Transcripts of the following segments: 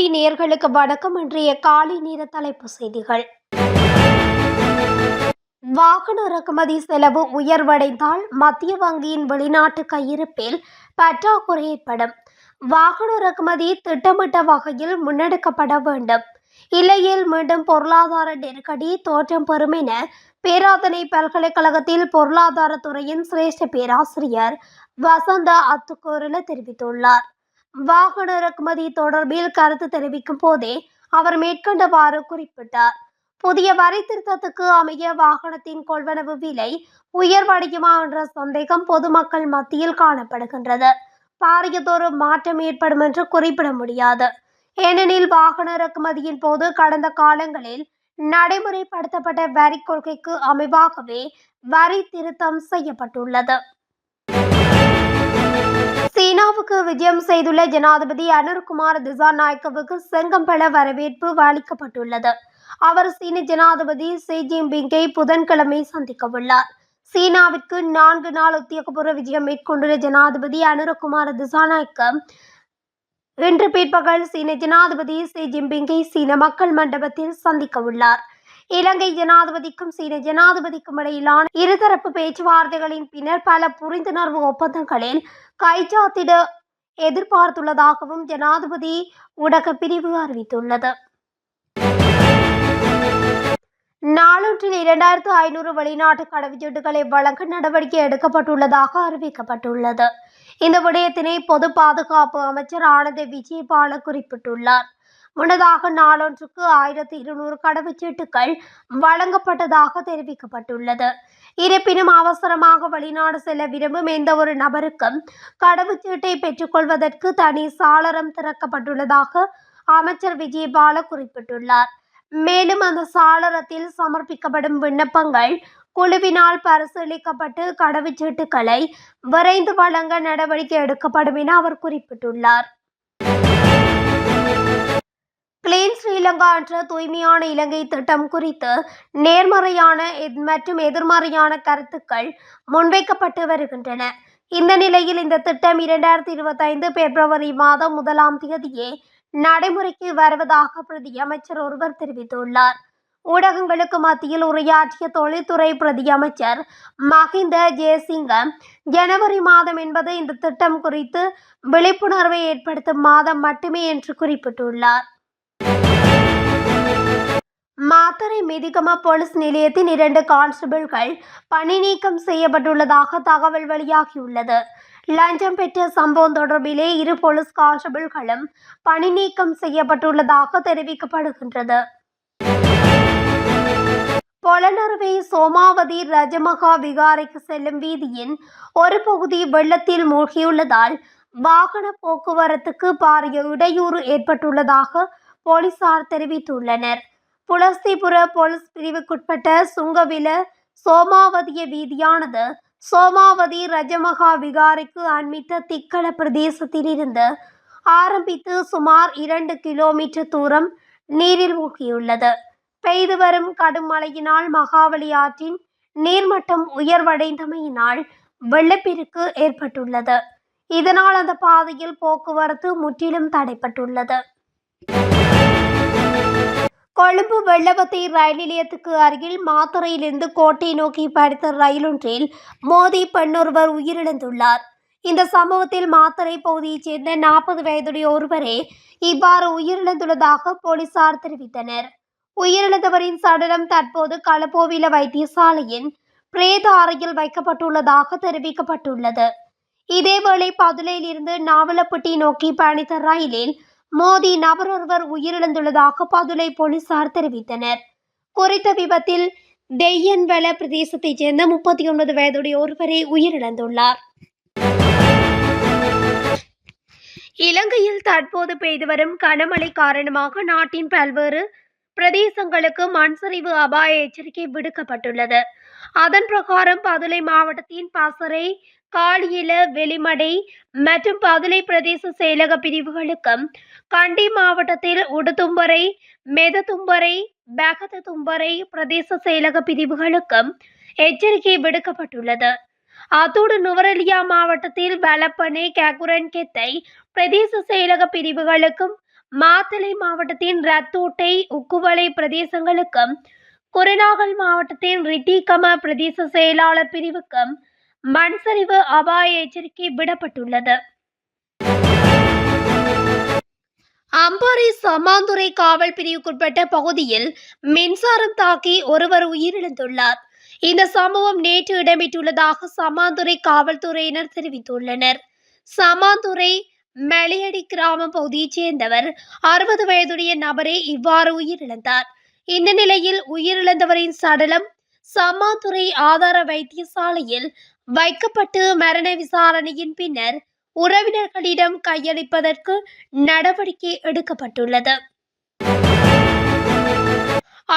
TV நேயர்களுக்கு வணக்கம். இன்றைய காலை நேர தலைப்பு செய்திகள். வாகன இறக்குமதி செலவு உயர்வடைந்தால் மத்திய வங்கியின் வெளிநாட்டு கையிருப்பில் பற்றாக்குறை ஏற்படும். வாகன இறக்குமதி திட்டமிட்ட வகையில் முன்னெடுக்கப்பட வேண்டும். இல்லையில் மீண்டும் பொருளாதார நெருக்கடி தோற்றம் பெறும் என பேராதனை பல்கலைக்கழகத்தில் பொருளாதாரத்துறையின் சிரேஷ்ட பேராசிரியர் வசந்த அத்துக்கோரல தெரிவித்துள்ளார். வாகன இறக்குமதி தொடர்பில் கருத்து தெரிவிக்கும் போதே அவர் மேற்கண்டவாறு குறிப்பிட்டார். புதிய வரி திருத்தத்துக்கு அமைய வாகனத்தின் கொள்வனவு விலை உயர்வடையுமா என்ற சந்தேகம் பொதுமக்கள் மத்தியில் காணப்படுகின்றது. பாரியதொரு மாற்றம் ஏற்படும் என்று குறிப்பிட முடியாது. ஏனெனில் வாகன இறக்குமதியின் போது கடந்த காலங்களில் நடைமுறைப்படுத்தப்பட்ட வரி கொள்கைக்கு அமைவாகவே வரி திருத்தம் செய்யப்பட்டுள்ளது. சீனாவுக்கு விஜயம் செய்துள்ள ஜனாதிபதி அனுர்குமார் திசாநாயக்கவுக்கு செங்கம்பள வரவேற்பு அளிக்கப்பட்டுள்ளது. அவர் சீன ஜனாதிபதி ஷி ஜின்பிங்கை புதன்கிழமை சந்திக்கவுள்ளார். சீனாவிற்கு 4 நாள் உத்தியோகபூர்வ விஜயம் மேற்கொண்டுள்ள ஜனாதிபதி அனுர்குமார் திசாநாயக்க இன்று பிற்பகல் சீன ஜனாதிபதி ஷி ஜின்பிங்கை சீன மக்கள் மண்டபத்தில் சந்திக்கவுள்ளார். இலங்கை ஜனாதிபதிக்கும் சீன ஜனாதிபதிக்கும் இடையிலான இருதரப்பு பேச்சுவார்த்தைகளின் பின்னர் பல புரிந்துணர்வு ஒப்பந்தங்களில் கைச்சாத்திட எதிர்பார்த்துள்ளதாகவும் ஜனாதிபதி ஊடக பிரிவு அறிவித்துள்ளது. நாளொன்றில் 2500 வெளிநாட்டு கடவுச்சீட்டுகளை வழங்க நடவடிக்கை எடுக்கப்பட்டுள்ளதாக அறிவிக்கப்பட்டுள்ளது. இந்த விடயத்தினை பொது பாதுகாப்பு அமைச்சர் ஆனந்த விஜயபால குறிப்பிட்டுள்ளார். முன்னதாக நாளொன்றுக்கு 1200 கடவுச்சீட்டுகள் வழங்கப்பட்டதாக தெரிவிக்கப்பட்டுள்ளது. இருப்பினும் அவசரமாக வெளிநாடு செல்ல விரும்பும் எந்த ஒரு நபருக்கும் கடவுச்சீட்டை பெற்றுக்கொள்வதற்கு தனி சாளரம் திறக்கப்பட்டுள்ளதாக அமைச்சர் விஜயபால குறிப்பிட்டுள்ளார். மேலும் அந்த சாளரத்தில் சமர்ப்பிக்கப்படும் விண்ணப்பங்கள் குழுவினால் பரிசீலிக்கப்பட்டு கடவுச்சீட்டுகளை விரைந்து வழங்க நடவடிக்கை எடுக்கப்படும் என அவர் குறிப்பிட்டுள்ளார். கிளீன் ஸ்ரீலங்கா என்ற தூய்மையான இலங்கை திட்டம் குறித்து நேர்மறையான மற்றும் எதிர்மறையான கருத்துக்கள் முன்வைக்கப்பட்டு வருகின்றன. இந்த நிலையில் இந்த திட்டம் 2025 பிப்ரவரி மாதம் 1ஆம் தேதியே நடைமுறைக்கு வருவதாக பிரதி அமைச்சர் ஒருவர் தெரிவித்துள்ளார். ஊடகங்களுக்கு மத்தியில் உரையாற்றிய தொழில்துறை பிரதி அமைச்சர் மஹிந்த ஜெயசிங்க, ஜனவரி மாதம் என்பது இந்த திட்டம் குறித்து விழிப்புணர்வை ஏற்படுத்தும் மாதம் மட்டுமே என்று குறிப்பிட்டுள்ளார். மாத்தறை மிதிகம போலீஸ் நிலையத்தின் 2 கான்ஸ்டபிள்கள் பணி நீக்கம் செய்யப்பட்டுள்ளதாக தகவல் வெளியாகியுள்ளது. லஞ்சம் பெற்ற சம்பவம் தொடர்பிலே 2 போலீஸ் கான்ஸ்டபிள்களும் பணி நீக்கம் செய்யப்பட்டுள்ளதாக தெரிவிக்கப்படுகின்றது. பொலனறுவை சோமாவதி ரஜமகா விகாரைக்கு செல்லும் வீதியின் ஒரு பகுதி வெள்ளத்தில் மூழ்கியுள்ளதால் வாகன போக்குவரத்துக்கு பாரிய இடையூறு ஏற்பட்டுள்ளதாக போலீசார் தெரிவித்துள்ளனர். புலஸ்திபுர போலீஸ் பிரிவுக்குட்பட்ட சுங்கவில சோமாவதிய வீதியானது சோமாவதி ரஜமகா விகாரைக்கு அண்மித்த திக்கல பிரதேசத்திலிருந்து ஆரம்பித்து சுமார் 2 கிலோமீட்டர் தூரம் நீரில் மூழ்கியுள்ளது. பெய்து வரும் கடும் மழையினால் மகாவலி ஆற்றின் நீர்மட்டம் உயர்வடைந்தமையினால் வெள்ளப்பெருக்கு ஏற்பட்டுள்ளது. இதனால் அந்த பாதையில் போக்குவரத்து முற்றிலும் தடைப்பட்டுள்ளது. கொழும்பு வெள்ளவத்தை ரயில் நிலையத்துக்கு அருகில் மாத்தறையிலிருந்து கோட்டை நோக்கி பயணித்த ரயில் ஒன்றில் மோதி பெண்ணொருவர் உயிரிழந்துள்ளார். இந்த சம்பவத்தில் மாத்தறை பகுதியைச் சேர்ந்த 40 வயதுடைய ஒருவரே இவ்வாறு உயிரிழந்துள்ளதாக போலீசார் தெரிவித்தனர். உயிரிழந்தவரின் சடலம் தற்போது களப்போவில வைத்தியசாலையின் பிரேத அறையில் வைக்கப்பட்டுள்ளதாக தெரிவிக்கப்பட்டுள்ளது. இதேவேளை பதுளையில் இருந்து நாவலப்பட்டி நோக்கி பயணித்த ரயிலில் மோதி நபரொருவர் உயிரிழந்துள்ளதாக பதுளை போலீசார் தெரிவித்தனர். குறித்த விபத்தில் தெய்யன்வெல பிரதேசத்தைச் சேர்ந்த 39 வயதுடைய ஒருவரே உயிரிழந்துள்ளார். இலங்கையில் தற்போது பெய்து வரும் கனமழை காரணமாக நாட்டின் பல்வேறு பிரதேசங்களுக்கு மண்சரிவு அபாய எச்சரிக்கை விடுக்கப்பட்டுள்ளது. அதன் பிரகாரம் பதுளை மாவட்டத்தின் பசறை, காலியில, வெளிமடை மற்றும் பதுளை பிரதேச செயலக பிரிவுகளுக்கும், கண்டி மாவட்டத்தில் உடுதும்பறை, மெததும்பறை, பகததும்பறை பிரதேச செயலக பிரிவுகளுக்கும் எச்சரிக்கை விடுக்கப்பட்டுள்ளது. அத்தோடு நுவரெலியா மாவட்டத்தில் வலப்பனை, ககுரன்கெத்தை பிரதேச செயலக பிரிவுகளுக்கும் மாத்தளை மாவட்டத்தின் ரத்தோட்டை உக்குவளை பிரதேசங்களுக்கும் குருநாகல் மாவட்டத்தின் ரித்திகம பிரதேச செயலாளர் பிரிவுக்கும் மண் சரிவு அபாய எச்சரிக்கை விடப்பட்டுள்ளது. அம்பாறை சமாந்துறை காவல் பிரிவுக்குட்பட்ட பகுதியில் மின்சாரம் தாக்கி ஒருவர் உயிரிழந்துள்ளார். இந்த சம்பவம் நேற்று இடம்பெற்றுள்ளதாக சமாந்துறை காவல்துறையினர் தெரிவித்துள்ளனர். சமாந்துறை மெளியடி கிராம பகுதியைச் சேர்ந்தவர் 60 வயதுடைய நபரே இவ்வாறு உயிரிழந்தார். இந்த நிலையில் உயிரிழந்தவரின் சடலம் சமாந்துறை ஆதார வைத்தியசாலையில் வைக்கப்பட்டு மரண விசாரணையின் பின்னர் உறவினர்களிடம் கையளிப்பதற்கு நடவடிக்கை எடுக்கப்பட்டுள்ளது.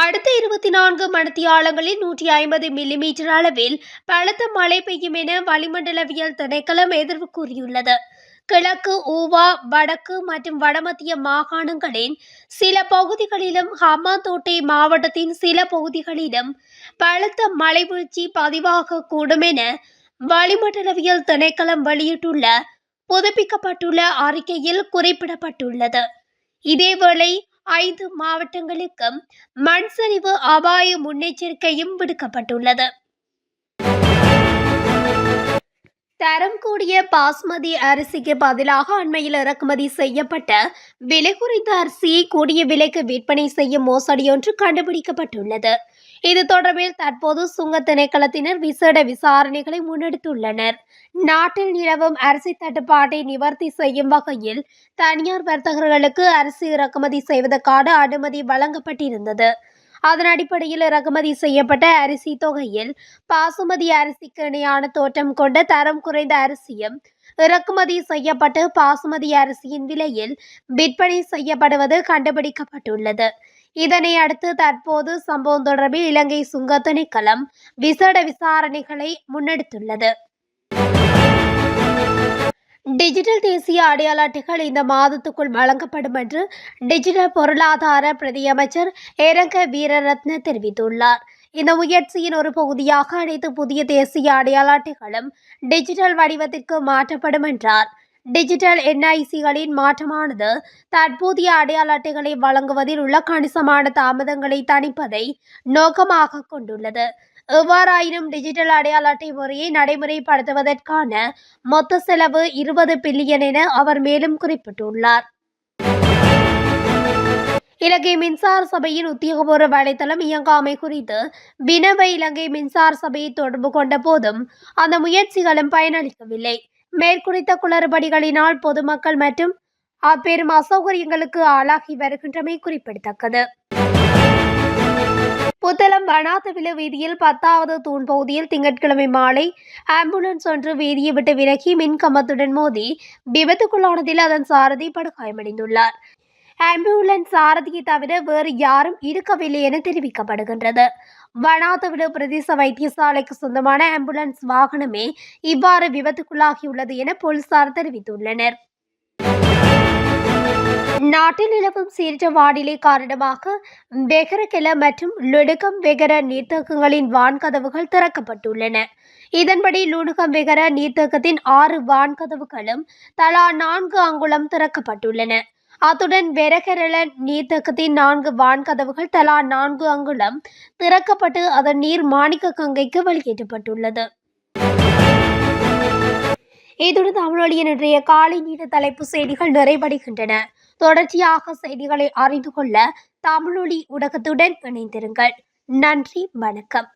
அடுத்த 24 மணித்தியாலங்களில் 150 மில்லிமீட்டர் அளவில் பலத்த மழை பெய்யும் என வளிமண்டலவியல் திணைக்களம் எதிர்வு கூறியுள்ளது. கிழக்கு, ஊவா, வடக்கு மற்றும் வடமத்திய மாகாணங்களின் சில பகுதிகளிலும் ஹம்பாந்தோட்டை மாவட்டத்தின் சில பகுதிகளிலும் பலத்த மழை வீழ்ச்சி பதிவாக கூடும் என வளிமண்டலவியல் திணைக்களம் வெளியிட்டுள்ள புதுப்பிக்கப்பட்டுள்ள அறிக்கையில் குறிப்பிடப்பட்டுள்ளது. இதேவேளை 5 மாவட்டங்களுக்கும் மண் சரிவு அபாய முன்னெச்சரிக்கையும் விடுக்கப்பட்டுள்ளது. தரம் கூடிய பாஸ்மதி அரிசிக்கு பதிலாக அண்மையில் இறக்குமதி செய்யப்பட்ட விலை குறைந்த அரிசியை கூடிய விலைக்கு விற்பனை செய்யும் மோசடியொன்று கண்டுபிடிக்கப்பட்டுள்ளது. இது தொடர்பில் தற்போது சுங்க திணைக்களத்தினர் விசேட விசாரணைகளை முன்னெடுத்துள்ளனர். நாட்டில் நிலவும் அரிசி தட்டுப்பாட்டை நிவர்த்தி செய்யும் வகையில் தனியார் வர்த்தகர்களுக்கு அரிசி இறக்குமதி செய்வதற்கான அனுமதி வழங்கப்பட்டிருந்தது. அதன் அடிப்படையில் இறக்குமதி செய்யப்பட்ட அரிசி தொகையில் பாசுமதி அரிசிக்கு இணையான தோற்றம் கொண்ட தரம் குறைந்த அரிசியும் இறக்குமதி செய்யப்பட்டு பாசுமதி அரிசியின் விலையில் விற்பனை செய்யப்படுவது கண்டுபிடிக்கப்பட்டுள்ளது. இதனை அடுத்து தற்போது சம்பவம் தொடர்பில் இலங்கை சுங்க திணைக்களம் விசேட விசாரணைகளை முன்னெடுத்துள்ளது. டிஜிட்டல் தேசிய அடையாள அட்டைகள் இந்த மாதத்துக்குள் வழங்கப்படும் என்று டிஜிட்டல் பொருளாதார பிரதியமைச்சர் ஏரங்க வீரரத்ன தெரிவித்துள்ளார். இந்த முயற்சியின் ஒரு பகுதியாக அனைத்து புதிய தேசிய அடையாள அட்டைகளும் டிஜிட்டல் வடிவத்திற்கு மாற்றப்படும் என்றார். டிஜிட்டல் என்ஐசிகளின் மாற்றமானது தற்போதைய அடையாள அட்டைகளை வழங்குவதில் உள்ள கணிசமான தாமதங்களை தணிப்பதை நோக்கமாக கொண்டுள்ளது. எவ்வாறாயினும் டிஜிட்டல் அடையாள அட்டை முறையை நடைமுறைப்படுத்துவதற்கான மொத்த செலவு 20 பில்லியன் என அவர் மேலும் குறிப்பிட்டுள்ளார். இலங்கை மின்சார சபையின் உத்தியோகபூர்வ வலைத்தளம் இயங்காமை குறித்து வினவை இலங்கை மின்சார சபையை தொடர்பு கொண்ட போதும் அந்த முயற்சிகளும் பயனளிக்கவில்லை. மேற்குறித்த குளறுபடிகளினால் பொதுமக்கள் மற்றும் பெரும் அசௌகரியங்களுக்கு ஆளாகி வருகின்றமை குறிப்பிடத்தக்கது. புத்தளம் வனாத்தவில வீதியில் 10வது தூண் பகுதியில் திங்கட்கிழமை மாலை ஆம்புலன்ஸ் ஒன்று வீதியை விட்டு விலகி மின்கம்பத்துடன் மோதி விபத்துக்குள்ளானதில் அதன் சாரதி படுகாயமடைந்துள்ளார். ஆம்புலன்ஸ் சாரதியை தவிர வேறு யாரும் இருக்கவில்லை என தெரிவிக்கப்படுகின்றது. வனாத்தவில பிரதேச வைத்தியசாலைக்கு சொந்தமான ஆம்புலன்ஸ் வாகனமே இவ்வாறு விபத்துக்குள்ளாகியுள்ளது என போலீசார் தெரிவித்துள்ளனர். நாட்டில் நிலவும் சீரற்ற வானிலை காரணமாக வெகரகெல மற்றும் லுணுகம் வெகர நீர்த்தேக்கங்களின் வான்கதவுகள் திறக்கப்பட்டுள்ளன. இதன்படி லுணுகம் வெகர நீர்த்தேக்கத்தின் 6 வான்கதவுகளும் தலா 4 அங்குலம் திறக்கப்பட்டுள்ளன. அத்துடன் வெரகெரல நீர்த்தேக்கத்தின் 4 வான்கதவுகள் தலா 4 அங்குலம் திறக்கப்பட்டு அதன் நீர் மாணிக்க கங்கைக்கு வெளியேற்றப்பட்டுள்ளது. இதுடன் தமிழொலியின் இன்றைய காலை நீண்ட தலைப்பு செய்திகள் நிறைவடைகின்றன. தொடர்ச்சியாக செய்திகளை அறிந்து கொள்ள தமிழொலி ஊடகத்துடன் இணைந்திருங்கள். நன்றி, வணக்கம்.